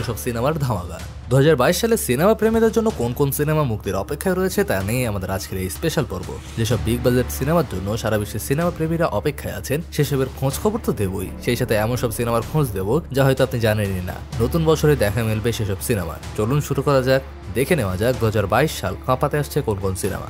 সব সিনেমার ধামাকা। 2022 সালে সিনেমা প্রেমীদের জন্য কোন কোন সিনেমা মুক্তির অপেক্ষায় রয়েছে তা নিয়ে আমাদের আজকের এই স্পেশাল পর্ব। যেসব বিগ বাজেট সিনেমার জন্য সারা বিশ্বের সিনেমা প্রেমীরা অপেক্ষায় আছেন সেসবের খোঁজ খবর তো দেবই, সেই সাথে এমন সব সিনেমার খোঁজ দেব যা হয়তো আপনি জানেনই না। নতুন বছরে দেখা মিলবে সেসব সিনেমা। চলুন শুরু করা যাক, দেখে নেওয়া যাক 2022 সাল কাঁপাতে আসছে কোন কোন সিনেমা।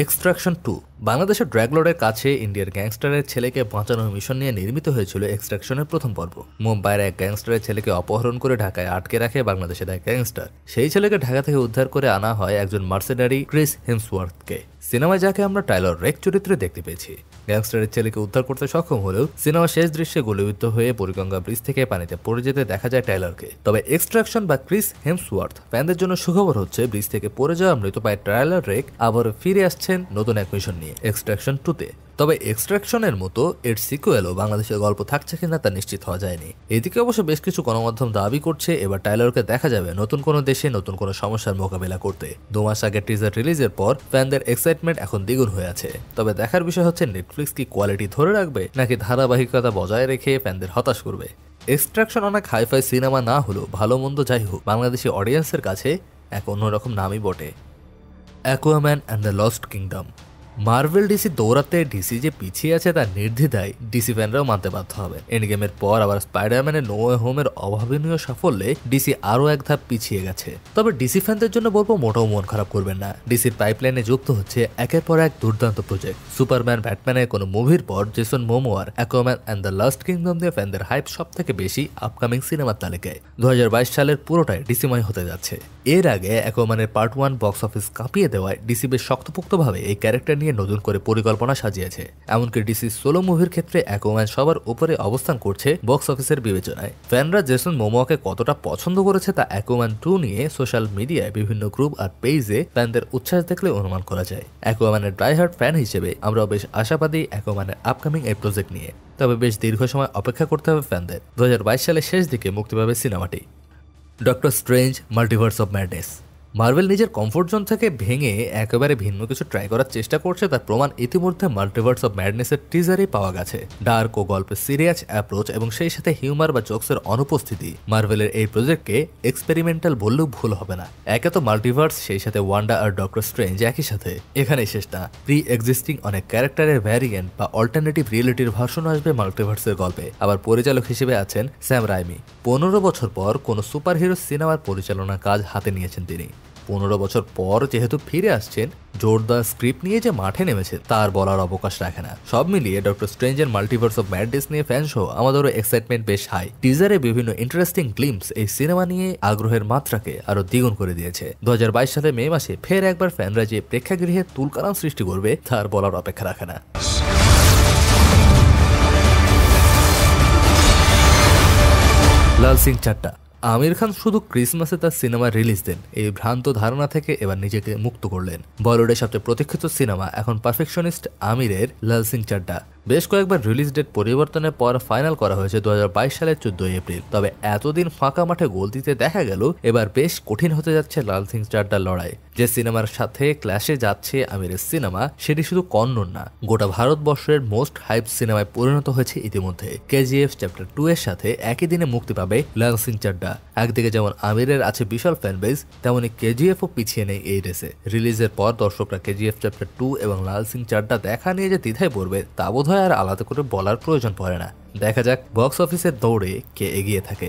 এক্সট্রাকশন 2 বাংলাদেশের ড্র্যাগলরের কাছে ইন্ডিয়ার গ্যাংস্টারের ছেলেকে বাঁচানোর মিশন নিয়ে নির্মিত হয়েছিল এক্সট্রাকশনের প্রথম পর্ব। মুম্বাইয়ের এক গ্যাংস্টারের ছেলেকে অপহরণ করে ঢাকায় আটকে রাখে বাংলাদেশের এক গ্যাংস্টার। সেই ছেলেকে ঢাকা থেকে উদ্ধার করে আনা হয় একজন মার্সেনারি ক্রিস হেমসওয়ার্থকে। সিনেমায় যাকে আমরা টাইলর রেক চরিত্রে দেখতে পেয়েছি। গ্যাংস্টারের ছেলেকে উদ্ধার করতে সক্ষম হলেও সিনেমার শেষ দৃশ্যে গুলিবিদ্ধ হয়ে বুড়িগঙ্গা ব্রিজ থেকে পানিতে পড়ে যেতে দেখা যায় টাইলরকে। তবে এক্সট্রাকশন বা ক্রিস হেমসওয়ার্থ ফ্যানদের জন্য সুখবর হচ্ছে, ব্রিজ থেকে পড়ে যাওয়া মৃতপ্রায় টাইলর রেক আবার ফিরে আসছেন নতুন এক মিশন নিয়ে এক্সট্রাকশন 2-তে। তবে এক্সট্রাকশনের মতো এর সিকুয়েলও বাংলাদেশের গল্প থাকছে কিনা তা নিশ্চিত হওয়া যায়নি। এদিকে অবশ্য বেশ কিছু গণমাধ্যম দাবি করছে এবার টাইলরকে দেখা যাবে নতুন কোনো দেশে নতুন কোনো সমস্যার মোকাবেলা করতে। 2 মাস আগে টিজার রিলিজের পর ফ্যানদের এক্সাইটমেন্ট এখন দ্বিগুণ হয়ে আছে। তবে দেখার বিষয় হচ্ছে নেটফ্লিক্স কি কোয়ালিটি ধরে রাখবে নাকি ধারাবাহিকতা বজায় রেখে ফ্যানদের হতাশ করবে। এক্সট্রাকশন অনেক হাইফাই সিনেমা না হলেও ভালো মন্দ যাই হোক বাংলাদেশি অডিয়েন্সের কাছে এক অন্যরকম নামই বটে। Aquaman and the lost kingdom. Marvel DC দৌড়াতে ডিসি যে পিছিয়ে আছে তার নির্দ্বিধায় ডিসি ফ্যানরাও মানতে বাধ্য হবে। এন্ড গেমের পর আবার স্পাইডারম্যানের নো ওয়ে হোমের অভাবনীয় সাফল্যে ডিসি আরও এক ধাপ পিছিয়ে গেছে। তবে ডিসি ফ্যানদের জন্য বলবো মোটেও মন খারাপ করবেন না। ডিসির পাইপলাইনে যুক্ত হচ্ছে একের পর এক দুর্দান্ত প্রজেক্ট। সুপারম্যান, ব্যাটম্যানের কোনো মুভির পর জেসন মোমোয়ার Aquaman and the last kingdom দিয়ে ফ্যানদের হাইপ সব থেকে বেশি আপকামিং সিনেমার তালিকায়। 2022 সালের পুরোটাই ডিসিময় হতে যাচ্ছে। এর আগে অ্যাকুয়াম্যানের পার্ট 1 বক্স অফিস কাঁপিয়ে দেওয়ায় ডিসি বেশ শক্তপোক্তভাবে এই ক্যারেক্টার নিয়ে নতুন করে পরিকল্পনা সাজিয়েছে। এমনকি ডিসি সোলো মুভির ক্ষেত্রে অ্যাকুয়াম্যান সবার উপরে অবস্থান করছে বক্স অফিসের বিবেচনায়। ফ্যানরা জেসন মোমোয়াকে কতটা পছন্দ করেছে তা অ্যাকুয়াম্যান 2 নিয়ে সোশ্যাল মিডিয়ায় বিভিন্ন গ্রুপ আর পেজে ফ্যানদের উচ্ছ্বাস দেখলে অনুমান করা যায়। অ্যাকুয়াম্যানের ডাইহার্ড ফ্যান হিসেবে আমরাও বেশ আশাবাদী অ্যাকুয়াম্যানের আপকামিং এই প্রজেক্ট নিয়ে। তবে বেশ দীর্ঘ সময় অপেক্ষা করতে হবে ফ্যানদের। 2022 সালের শেষ দিকে মুক্তি পাবে সিনেমাটি। Doctor strange multiverse of madness. Marvel নিজের কমফোর্ট জোন থেকে ভেঙে একেবারে ভিন্ন কিছু ট্রাই করার চেষ্টা করছে, তার প্রমাণ ইতিমধ্যে মাল্টিভার্স অফ ম্যাডনেসের টিজারেই পাওয়া গেছে। ডার্ক ও গল্পের সিরিয়াস অ্যাপ্রোচ এবং সেই সাথে হিউমার বা জোকসের অনুপস্থিতি মার্ভেলের এই প্রজেক্টকে এক্সপেরিমেন্টাল বললেও ভুল হবে না। একে তো মাল্টিভার্স, সেই সাথে ওয়ান্ডা আর ডক্টর স্ট্রেঞ্জ একই সাথে। এখানেই শেষ না, প্রি এক্সিস্টিং অনেক ক্যারেক্টারের ভ্যারিয়েন্ট বা অল্টারনেটিভ রিয়েলিটির ভার্সন আসবে মাল্টিভার্সের গল্পে। আবার পরিচালক হিসেবে আছেন স্যাম রাইমি। 15 বছর পর কোনো সুপারহিরো সিনেমার পরিচালনার কাজ হাতে নিয়েছেন তিনি। 15 বছর পর যেহেতু ফিরে আসছেন, জোরদার স্ক্রিপ্ট নিয়ে যে মাঠে নেমেছে তার বলার অবকাশ রাখে না। সব মিলিয়ে ডক্টর স্ট্রেঞ্জের মাল্টিভার্স অফ ম্যাডনেস নিয়ে ফ্যান সহ আমাদেরও এক্সাইটমেন্ট বেশ হাই। টিজারে বিভিন্ন ইন্টারেস্টিং গ্লিম্পস এই সিনেমা নিয়ে আগ্রহের মাত্রাকে আরো দ্বিগুণ করে দিয়েছে। 2022 সালে মে মাসে ফের একবার ফ্যানরা যে প্রেক্ষাগৃহে তুলকালাম সৃষ্টি করবে তার বলার অপেক্ষা রাখে না। লাল সিং চাড্ডা। আমির খান শুধু ক্রিসমাসে তার সিনেমা রিলিজ দেন, এই ভ্রান্ত ধারণা থেকে এবার নিজেকে মুক্ত করলেন। বলিউডের সবচেয়ে প্রতীক্ষিত সিনেমা এখন পারফেকশনিস্ট আমিরের লাল সিং চাড্ডা। বেশ কয়েকবার রিলিজ ডেট পরিবর্তনের পর ফাইনাল করা হয়েছে 2022 সালের 14 এপ্রিল। তবে এতদিন ফাঁকা মাঠে গোল দিতে দেখা গেল এবার বেশ কঠিন হতে যাচ্ছে লাল সিং চাড্ডার লড়াই। যে সিনেমার সাথে ক্ল্যাশে যাচ্ছে আমিরের সিনেমা, সেটি শুধু কন্নড় না, গোটা ভারতবর্ষের মোস্ট হাইপ সিনেমায় পরিণত হয়েছে ইতিমধ্যে। কেজিএফ চ্যাপ্টার 2 এর সাথে একই দিনে মুক্তি পাবে লাল সিং চাড্ডা। একদিকে যেমন আমিরের আছে বিশাল ফ্যান বেস, তেমনি কেজিএফও পিছিয়ে নেই এই রেসে। রিলিজের পর দর্শকরা কেজিএফ চ্যাপ্টার 2 এবং লাল সিং চাড্ডা দেখা নিয়ে যে দ্বিধায় পড়বে তা বোধহয় আর আলাদা করে বলার প্রয়োজন পড়ে না। দেখা যাক বক্স অফিসের দৌড়ে কে এগিয়ে থাকে।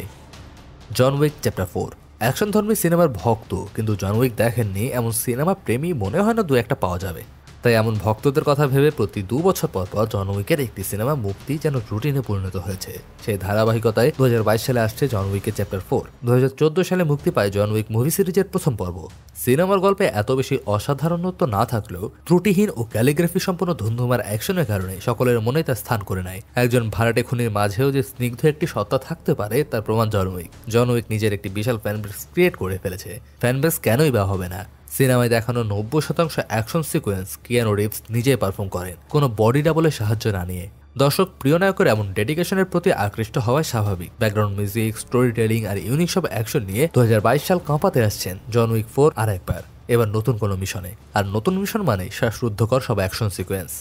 John Wick chapter 4। অ্যাকশনধর্মী সিনেমার ভক্ত কিন্তু জন উইক দেখেননি এমন সিনেমা প্রেমী মনে হয় না 2-1টা পাওয়া যাবে। তাই এমন ভক্তদের কথা ভেবে প্রতি 2 বছর পর পর জন উইকের একটি সিনেমা মুক্তি যেন রুটিনে পরিণত হয়েছে। সেই ধারাবাহিকতায় 2022 সালে আসছে জন উইকের চ্যাপ্টার 4। 2014 সালে মুক্তি পায় জন উইক মুভি সিরিজের প্রথম পর্ব। সিনেমার গল্পে এত বেশি অসাধারণত্ব না থাকলেও ত্রুটিহীন ও ক্যালিগ্রাফি সম্পন্ন ধুমধুমার অ্যাকশনের কারণে সকলের মনে তা স্থান করে নেয়। একজন ভাড়াটে খুনির মাঝেও যে স্নিগ্ধ একটি সত্তা থাকতে পারে তার প্রমাণ জন উইক। জন উইক নিজের একটি বিশাল ফ্যানবেস ক্রিয়েট করে ফেলেছে। ফ্যানবেস কেনই বা হবে না? সিনেমায় দেখানো 90% অ্যাকশন সিকোয়েন্স কিয়ানো রিভস নিজেই পারফর্ম করেন, কোনো বডি ডাবলের সাহায্য না নিয়ে। দর্শক প্রিয় নায়কের এমন ডেডিকেশনের প্রতি আকৃষ্ট হওয়াই স্বাভাবিক। ব্যাকগ্রাউন্ড মিউজিক, স্টোরি টেলিং আর ইউনিক সব অ্যাকশন নিয়ে 2022 সাল কাঁপাতে আসছেন জন উইক 4 আর একবার। এবার নতুন কোনো মিশনে, আর নতুন মিশন মানে শ্বাসরুদ্ধকর সব action sequence.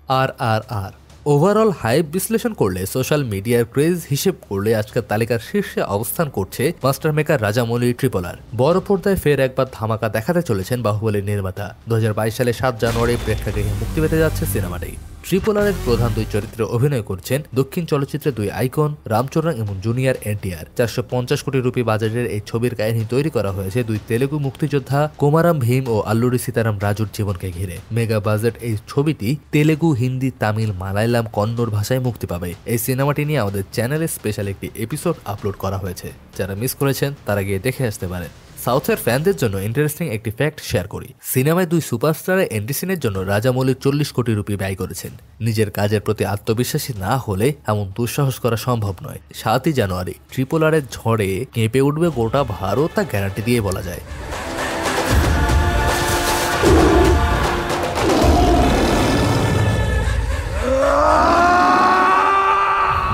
RRR overall hype বিশ্লেষণ করলে সোশ্যাল মিডিয়ার ক্রেজ হিসেব করলে আজকের তালিকার শীর্ষে অবস্থান করছে মাস্টার মেকার রাজামৌলি RRR। বড় পর্দায় ফের একবার ধামাকা দেখাতে চলেছেন বাহুবলীর নির্মাতা। 2022 সালে 7 জানুয়ারি প্রেক্ষাগৃহে মুক্তি পেতে যাচ্ছে সিনেমাটি। RRR এর প্রধান দুই চরিত্রে অভিনয় করছেন দক্ষিণ চলচ্চিত্রে দুই আইকন রামচরণ এবং জুনিয়র NTR। 450 কোটি রুপি বাজেটের এই ছবির কাহিনী তৈরি করা হয়েছে দুই তেলেগু মুক্তিযোদ্ধা কোমারাম ভীম ও আল্লুরি সীতারাম রাজুর জীবনকে ঘিরে। মেগা বাজেট এই ছবিটি তেলেগু, হিন্দি, তামিল, মালায়ালাম, কন্নড় ভাষায় মুক্তি পাবে। এই সিনেমাটি নিয়ে আমাদের চ্যানেলে স্পেশাল একটি এপিসোড আপলোড করা হয়েছে, যারা মিস করেছেন তারা গিয়ে দেখে আসতে পারেন। সাউথের ফ্যানদের জন্য ইন্টারেস্টিং একটি ফ্যাক্ট শেয়ার করি। সিনেমায় দুই সুপারস্টারের এন্ট্রি সিনের জন্য রাজামৌলি 40 কোটি রুপি ব্যয় করেছেন। নিজের কাজের প্রতি আত্মবিশ্বাসী না হলে এমন দুঃসাহস করা সম্ভব নয়। 7 জানুয়ারি RRR এর ঝড়ে কেঁপে উঠবে গোটা ভারত, তা গ্যারান্টি দিয়ে বলা যায়।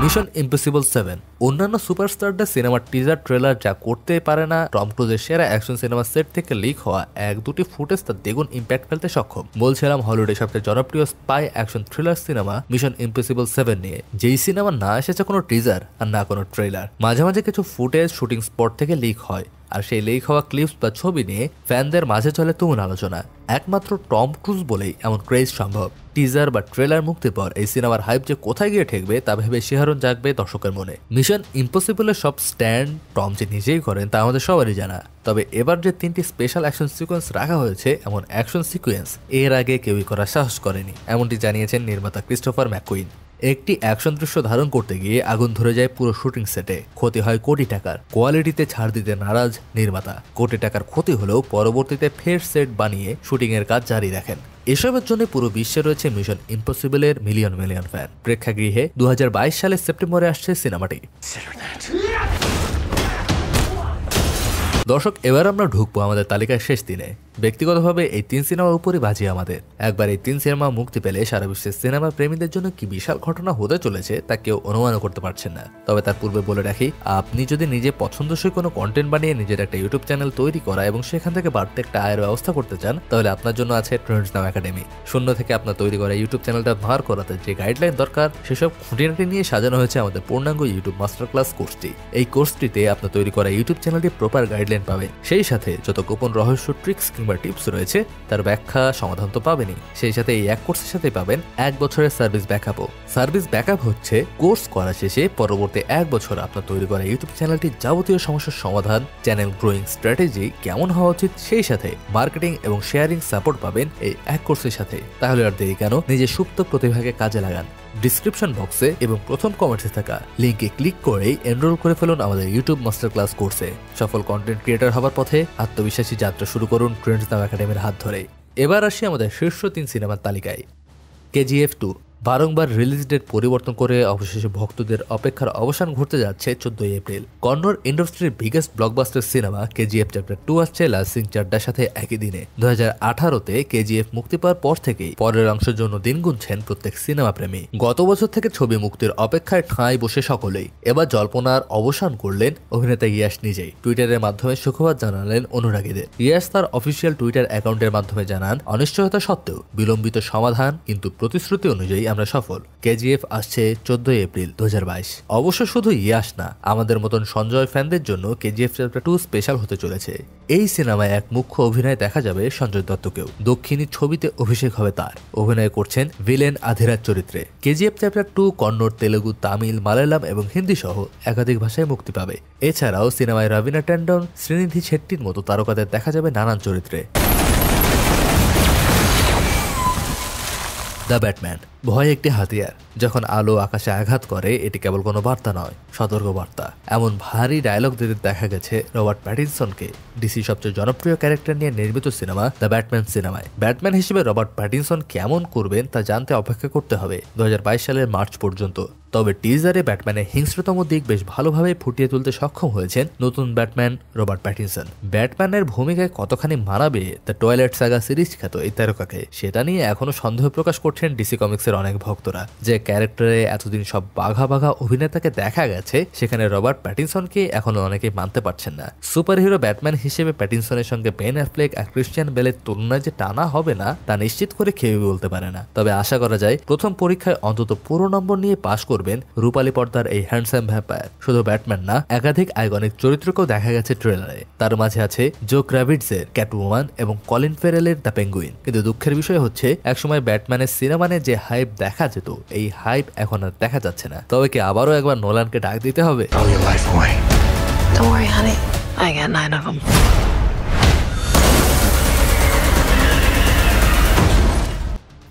মিশন ইম্পসিবল 7 অন্যান্য সুপারস্টারদের সিনেমার টিজার ট্রেলার যা করতে পারে না, টম ক্রুজের সেরা অ্যাকশন সিনেমার সেট থেকে লিক হওয়া এক দুটি ফুটেজ তার দ্বিগুণ ইম্প্যাক্ট ফেলতে সক্ষম। বলছিলাম হলিউডের সবচেয়ে জনপ্রিয় spy action thriller cinema mission impossible 7 নিয়ে, যেই সিনেমা না এসেছে কোনো টিজার আর না কোনো ট্রেলার। মাঝে মাঝে কিছু ফুটেজ শুটিং স্পট থেকে লিক হয়, আর সেই লিক হওয়া ক্লিপস বা ছবি নিয়ে ফ্যানদের মাঝে চলে তুমুল আলোচনা। একমাত্র টম ক্রুজ বলেই এমন ক্রেজ সম্ভব। টিজার বা ট্রেলার মুক্তির পর এই সিনেমার হাইপ যে কোথায় গিয়ে ঠেকবে তা ভেবে শিহরণ জাগবে দর্শকের মনে। মিশন ইম্পসিবলের সব স্ট্যান্ড টম যে নিজেই করেন তা আমাদের সবারই জানা। তবে এবার যে 3টি স্পেশাল অ্যাকশন সিকোয়েন্স রাখা হয়েছে, এমন অ্যাকশন সিকোয়েন্স এর আগে কেউই করার সাহস করেনি, এমনটি জানিয়েছেন নির্মাতা ক্রিস্টোফার ম্যাককুইন। একটি অ্যাকশন দৃশ্য ধারণ করতে গিয়ে আগুন ধরে যায় পুরো শুটিং সেটে, ক্ষতি হয় কোটি টাকার। কোয়ালিটিতে ছাড় দিতে নারাজ নির্মাতা। কোটি টাকার ক্ষতি হলেও পরবর্তীতে ফের সেট বানিয়ে শুটিং এর কাজ জারি রাখেন। এসবের জন্য পুরো বিশ্বে রয়েছে মিশন ইম্পসিবলের মিলিয়ন মিলিয়ন ফ্যান। প্রেক্ষাগৃহে 2022 সালের সেপ্টেম্বরে আসছে সিনেমাটি। দর্শক, এবার আমরা ঢুকবো আমাদের তালিকার শেষ দিনে। ব্যক্তিগতভাবে এই 3 সিনেমার উপরই বাজি আমাদের। একবার এই 3 সিনেমা মুক্তি পেলে সারা বিশ্বের সিনেমা প্রেমীদের জন্য কি বিশাল ঘটনা হতে চলেছে তা কেউ অনুমানও করতে পারছেন না। তবে তার পূর্বে বলে রাখি, আপনি যদি নিজে পছন্দসই কোনো কন্টেন্ট বানিয়ে নিজের একটা ইউটিউব চ্যানেল তৈরি করা এবং সেখান থেকে বাড়তে একটা আয়ের ব্যবস্থা করতে চান, তাহলে আপনার জন্য আছে ট্রেন্ডস নাও একাডেমি। শূন্য থেকে আপনার তৈরি করা ইউটিউব চ্যানেলটা ভার করাতে যে গাইডলাইন দরকার, সেসব খুঁটিনাটি নিয়ে সাজানো হয়েছে আমাদের পূর্ণাঙ্গ ইউটিউব মাস্টার ক্লাস কোর্সটি। এই কোর্সটিতে আপনার তৈরি করা ইউটিউব চ্যানেলটি প্রপার গাইডলাইন পাবে। সেই সাথে যত গোপন রহস্য, ট্রিক্স কিংবা টিপস রয়েছে তার ব্যাখ্যা সমাধান তো পাবেনই, সেই সাথে এই এক কোর্সের সাথে পাবেন 1 বছরের সার্ভিস ব্যাকআপও। সার্ভিস ব্যাকআপ হচ্ছে কোর্স করা শেষে পরবর্তী 1 বছর আপনার তৈরি করা ইউটিউব চ্যানেলটির যাবতীয় সমস্যার সমাধান, চ্যানেল গ্রোয়িং স্ট্র্যাটেজি কেমন হওয়া উচিত, সেই সাথে মার্কেটিং এবং শেয়ারিং সাপোর্ট পাবেন এই এক কোর্সের সাথে। তাহলে আর দেরি কেন, নিজের সুপ্ত প্রতিভাকে কাজে লাগান। ডিসক্রিপশন বক্সে এবং প্রথম কমেন্টে থাকা লিঙ্কে ক্লিক করেই এনরোল করে ফেলুন আমাদের ইউটিউব মাস্টার ক্লাস কোর্সে। সফল কন্টেন্ট ক্রিয়েটর হবার পথে আত্মবিশ্বাসী যাত্রা শুরু করুন ট্রেন্ডস নাও একাডেমির হাত ধরে। এবার আসি আমাদের শীর্ষ 3 সিনেমার তালিকায়। KGF 2 বারংবার রিলিজ ডেট পরিবর্তন করে অবশেষে ভক্তদের অপেক্ষার অবসান ঘটতে যাচ্ছে 14 এপ্রিল। কন্নড় ইন্ডাস্ট্রির biggest blockbuster cinema KGF chapter 2 আসছে লাল সিং চাড্ডার সাথে একই দিনে। 2018-তে KGF মুক্তি পাওয়ার পর থেকেই পরের অংশের জন্য দিন গুনছেন প্রত্যেক সিনেমা প্রেমী। গত বছর থেকে ছবি মুক্তির অপেক্ষায় ঠাঁই বসে সকলেই। এবার জল্পনার অবসান করলেন অভিনেতা ইয়াশ নিজেই। টুইটারের মাধ্যমে সুখবর জানালেন অনুরাগীদের। ইয়াশ তার অফিসিয়াল টুইটার অ্যাকাউন্টের মাধ্যমে জানান, অনিশ্চয়তা সত্ত্বেও বিলম্বিত সমাধান কিন্তু প্রতিশ্রুতি অনুযায়ী আমরা সফল। KGF আসছে 14 এপ্রিল 2022। অবশ্য শুধু ইয়াশ না, আমাদের মতন সঞ্জয় ফ্যানদের জন্য KGF চ্যাপ্টার 2 স্পেশাল হতে চলেছে। এই সিনেমায় এক মুখ্য অভিনয় দেখা যাবে সঞ্জয় দত্তকেও। দক্ষিণী ছবিতে অভিষেক হবে তার। অভিনয় করছেন ভিলেন আধিরাজ চরিত্রে। KGF চ্যাপ্টার 2 কন্নড়, তেলেগু, তামিল, মালায়ালাম এবং হিন্দি সহ একাধিক ভাষায় মুক্তি পাবে। এছাড়াও সিনেমায় রবিনা ট্যান্ডন, শ্রীনিধি শেট্টির মতো তারকাদের দেখা যাবে নানান চরিত্রে। দ্য ব্যাটম্যান ভয় একটি হাতিয়ার। যখন আলো আকাশে আঘাত করে, এটি কেবল কোনো বার্তা নয়, সতর্ক বার্তা। এমন ভারী ডায়লগ দিতে দেখা গেছে রবার্ট প্যাটিনসনকে ডিসি সবচেয়ে জনপ্রিয় ক্যারেক্টার নিয়ে নির্মিত সিনেমা দ্য ব্যাটম্যান সিনেমায়। ব্যাটম্যান হিসেবে রবার্ট প্যাটিনসন কেমন করবেন তা জানতে অপেক্ষা করতে হবে 2022 সালের মার্চ পর্যন্ত। তবে টিজারে ব্যাটম্যানের হিংস্রতম দিক বেশ ভালোভাবে ফুটিয়ে তুলতে সক্ষম হয়েছেন নতুন ব্যাটম্যান রবার্ট প্যাটিনসন। ব্যাটম্যানের ভূমিকায় কতখানি মানাবে দ্য টয়লেট সাগা সিরিজ খ্যাত এই তারকাকে, সেটা নিয়ে এখনো সন্দেহ প্রকাশ করছেন ডিসি কমিক্সের অনেক ভক্তরা। যে ক্যারেক্টারে এতদিন সব বাঘা বাঘা অভিনেতাকে দেখা গেছে, সেখানে রবার্ট প্যাটিনসনকে এখনো অনেকেই মানতে পারছেন না। সুপারহিরো ব্যাটম্যান হিসেবে প্যাটিনসনের সঙ্গে বেন অ্যাফ্লেক আর ক্রিশ্চিয়ান বেলের তুলনায় যে টানা হবে না তা নিশ্চিত করে কেউই বলতে পারে না। তবে আশা করা যায় প্রথম পরীক্ষায় অন্তত পুরো নম্বর নিয়ে পাশ করবেন রূপালী পর্দার এই হ্যান্ডসাম ভ্যাম্পায়ার। শুধু ব্যাটম্যান না, একাধিক আইকনিক চরিত্রকেও দেখা গেছে ট্রেলারে। তার মাঝে আছে জো ক্র্যাভিটজের ক্যাটউম্যান এবং কলিন ফেরেলের দ্য পেঙ্গুইন। কিন্তু দুঃখের বিষয় হচ্ছে একসময় ব্যাটম্যানের সিনেমানে যে হাইপ দেখা যেত, এই হাইপ এখন আর দেখা যাচ্ছে না। তবে কি আবারও একবার নোলানকে ডাক দিতে হবে? Don't worry, honey. I got 9 of them.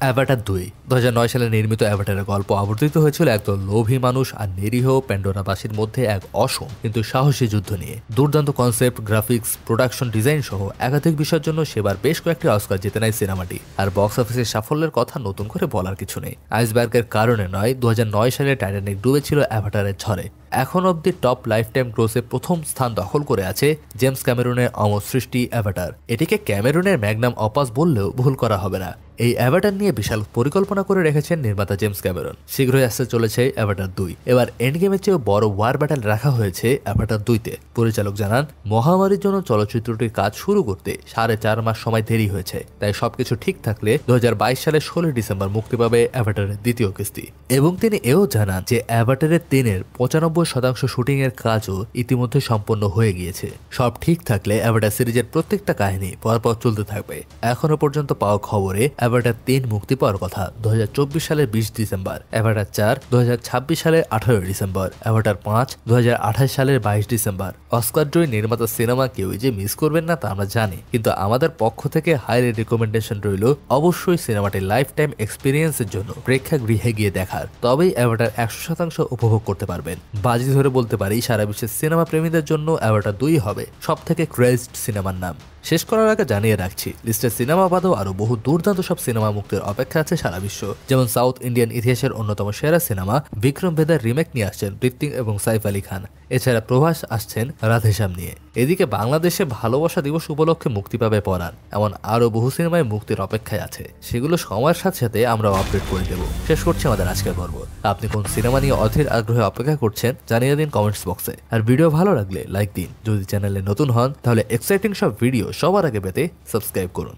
Avatar 2 2009 সালে নির্মিত অ্যাভাটারের গল্প আবর্তিত হয়েছিল একদল লোভী মানুষ আর নিরীহ প্যান্ডোরাবাসীর মধ্যে এক অসম কিন্তু সাহসী যুদ্ধ নিয়ে। দুর্দান্ত কনসেপ্ট, গ্রাফিক্স, প্রোডাকশন ডিজাইন সহ একাধিক বিষয়ের জন্য সেবার বেশ কয়েকটি অস্কার জিতে নেয় সিনেমাটি। আর বক্স অফিসের সাফল্যের কথা নতুন করে বলার কিছু নেই। আইসবার্গের কারণে নয়, 2009 সালে টাইটানিক ডুবেছিল অ্যাভাটারের ঝড়ে। এখন অব্দি টপ লাইফ টাইম গ্রোসে প্রথম স্থান দখল করে আছে জেমস ক্যামেরুনের অমর সৃষ্টি অ্যাভাটার। এটিকে ক্যামেরুনের ম্যাগনাম অপাস বললেও ভুল করা হবে না। এই অ্যাভাটার নিয়ে বিশাল পরিকল্পনা করে রেখেছেন নির্মাতা জেমস ক্যামেরন। শীঘ্রই আসতে চলেছে অ্যাভাটার 2। এবার এন্ড গেমের চেয়েও বড় ওয়ার ব্যাটেল রাখা হয়েছে অ্যাভাটার 2-তে। পরিচালক জানান, মহামারীর জন্য চলচ্চিত্রটির কাজ শুরু করতে 4.5 মাস সময় দেরি হয়েছে। তাই সবকিছু ঠিক থাকলে 2022 সালের 16 ডিসেম্বর মুক্তি পাবে অ্যাভাটারের দ্বিতীয় কিস্তি। এবং তিনি এও জানান যে অ্যাভাটারের 3-এর 95% শুটিং এর কাজও ইতিমধ্যে সম্পন্ন হয়ে গিয়েছে। সব ঠিক থাকলে অ্যাভাটার সিরিজের প্রত্যেকটা কাহিনী পরপর চলতে থাকবে। এখনো পর্যন্ত পাওয়া খবরে অ্যাভাটার 3 মুক্তি পাওয়ার কথা 2024 সালের 20 ডিসেম্বর, অ্যাভাটার 4 2026 সালের 18 ডিসেম্বর, অ্যাভাটার 5 2028 সালের 22 ডিসেম্বর। অস্কার জয়ী নির্মাতা সিনেমা কেউই যে মিস করবেন না তা আমরা জানি, কিন্তু আমাদের পক্ষ থেকে হাইলি রিকমেন্ডেশন রইল অবশ্যই সিনেমাটি লাইফ টাইম এক্সপিরিয়েন্সের জন্য প্রেক্ষাগৃহে গিয়ে দেখার। তবেই অ্যাভাটার 100% উপভোগ করতে পারবেন। বাজি ধরে বলতে পারি সারা বিশ্বের সিনেমা প্রেমীদের জন্য অ্যাভাটার 2 হবে সব থেকে ক্রেজড সিনেমার নাম। শেষ করার আগে জানিয়ে রাখছি, লিস্টের সিনেমা বাদেও আরো বহু দুর্দান্ত সব সিনেমা মুক্তির অপেক্ষা আছে সারা বিশ্ব। যেমন সাউথ ইন্ডিয়ান ইতিহাসের অন্যতম সেরা সিনেমা বিক্রম বেদার রিমেক নিয়ে আসছেন ঋত্বিক এবং সাইফ আলী খান। এছাড়া প্রভাস আসছেন রাধেশ্যাম নিয়ে। এদিকে বাংলাদেশে ভালোবাসা দিবস উপলক্ষে মুক্তি পাবে পরাণ। এমন আরো বহু সিনেমায় মুক্তির অপেক্ষায় আছে, সেগুলো সময়ের সাথে সাথে আমরা আপডেট করে দেব। শেষ করছি আমাদের আজকের পর্ব। আপনি কোন সিনেমা নিয়ে অধীর আগ্রহে অপেক্ষা করছেন জানিয়ে দিন কমেন্টস বক্সে। আর ভিডিও ভালো লাগলে লাইক দিন। যদি চ্যানেলে নতুন হন তাহলে এক্সাইটিং সব ভিডিও সবার আগে পেতে সাবস্ক্রাইব করুন।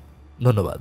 ধন্যবাদ।